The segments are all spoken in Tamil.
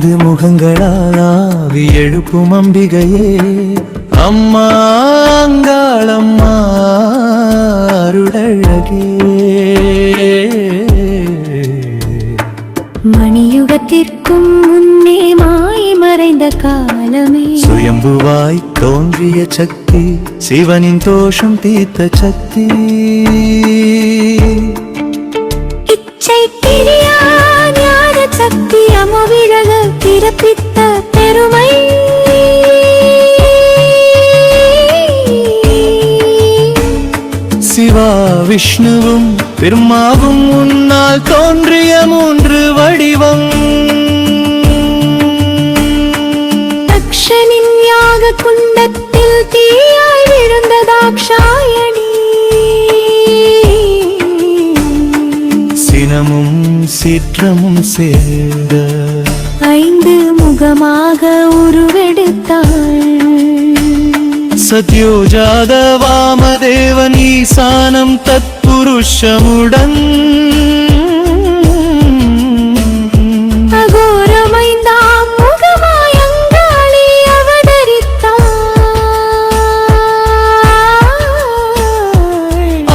ஐந்து முகங்களாவி எழுப்பும் அம்பிகையே அம்மா அங்காளம்மா அருளழகே. மணியுகத்திற்கும் முன்னே மாய் மறைந்த காலமே சுயம்புவாய் தோன்றிய சக்தி சிவனின் தோஷம் தீர்த்த சக்தி. இச்சை பிரியா ஞான சக்தி அமுவிழக பிறப்பித்த பெருமை. சிவா விஷ்ணுவும் பிரம்மாவும் உன்னால் தோன்றிய மூன்று வடிவம். தக்ஷனின் யாக குண்டத்தில் தீயாய் விழுந்த தாக்ஷாயணி. சினமும் சீற்றமும் சேர்ந்த ஐந்து முகமாக உருவெடுத்தாள். சத்யோஜாத வாமதேவன் ஈசானம் தத்புருஷமுடன் அகோரமைந்தாம் முகமாய் அங்காளி அவதரித்தாள்.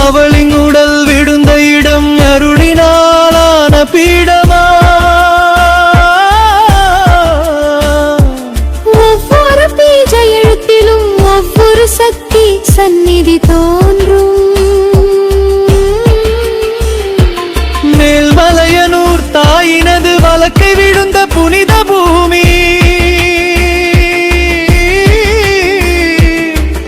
அவளின் உடல் விடுந்த இடம் அருளினாலான பீடமா. ஒவ்வொரு பீஜ எழுத்திலும் ஒவ்வொரு சக்தி சந்நிதி தோன்றும். மேல்மலையனூர் தாயினது வழக்கை விழுந்த புனித பூமி.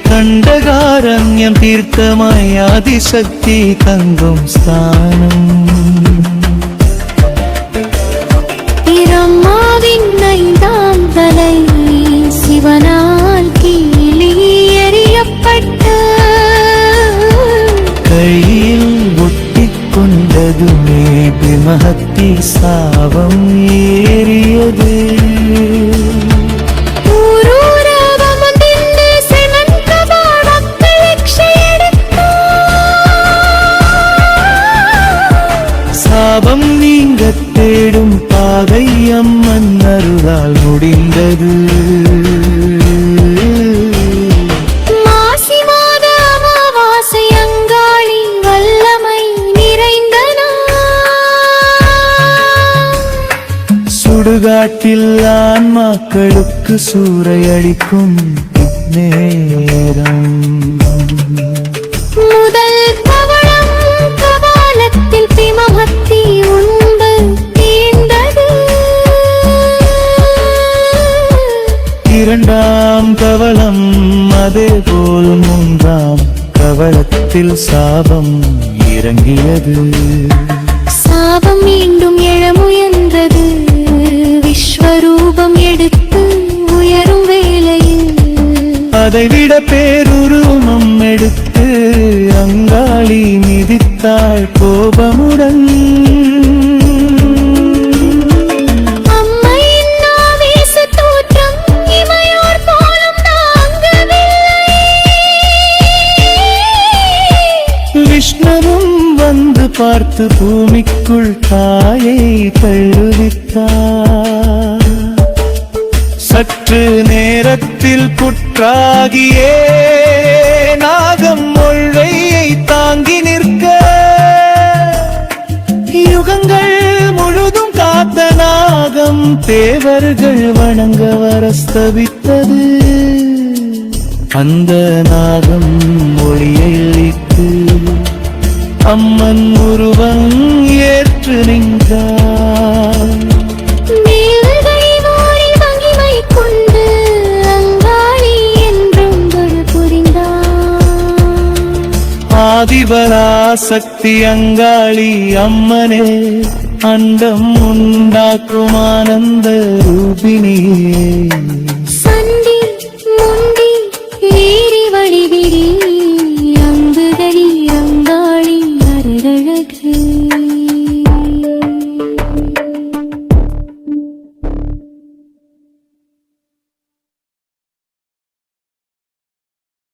கண்டகாரண்யம் தீர்த்தமாய் ஆதிசக்தி தங்கும் ஸ்தானம். பிரம்மாவின் ஐந்தாம் தலை சிவனால் கீழே எறியப்பட்ட கையில் ஒட்டிக் கொண்டதுமே பிரம்மஹத்தி சாபம் ஏறியது. சாபம் நீங்க தேடும் பாதை அம்மன் அருளால் முடிந்தது. மாசி மாத அமாவாசை அங்காளி வல்லமை நிறைந்த சுடுகாட்டில் ஆன்மாக்களுக்கு சூறையளிக்கும் நேரம். முதல் பவளம் கபாலத்தில் பிரம்மஹத்தி உண்டு தீர்ந்தது. இரண்டாம் கவளம் அதேபோல் மூன்றாம் கவளத்தில் சாபம் இறங்கியது. சாபம் மீண்டும் எழ முயன்றது. விஸ்வரூபம் எடுத்து உயரும் வேளையில் அதைவிட பேருருவம் எடுத்து அங்காளி மிதித்தாள் கோபமுடன். அம்மையின் ஆவேச தோற்றம் இமையோர் போலும் தாங்கவில்லை. விஷ்ணுவும் வந்து பார்த்து பூமிக்குள் தாயை தள்ளுவித்தார். சற்று நேரத்தில் புற்றாகியே நாகம் மொழ்வையை தாங்கி நிற்க யுகங்கள் முழுதும் காத்த நாகம் தேவர்கள் வணங்க வரஸ்தவித்தது. அந்த நாகம் ஒளியை அளித்து அம்மன் உருவம் ஏற்று நின்றார். ஆதிபராசக்தி அங்காளி அம்மனே அண்டம் உண்டாக்கும் ஆனந்த ரூபிணியே.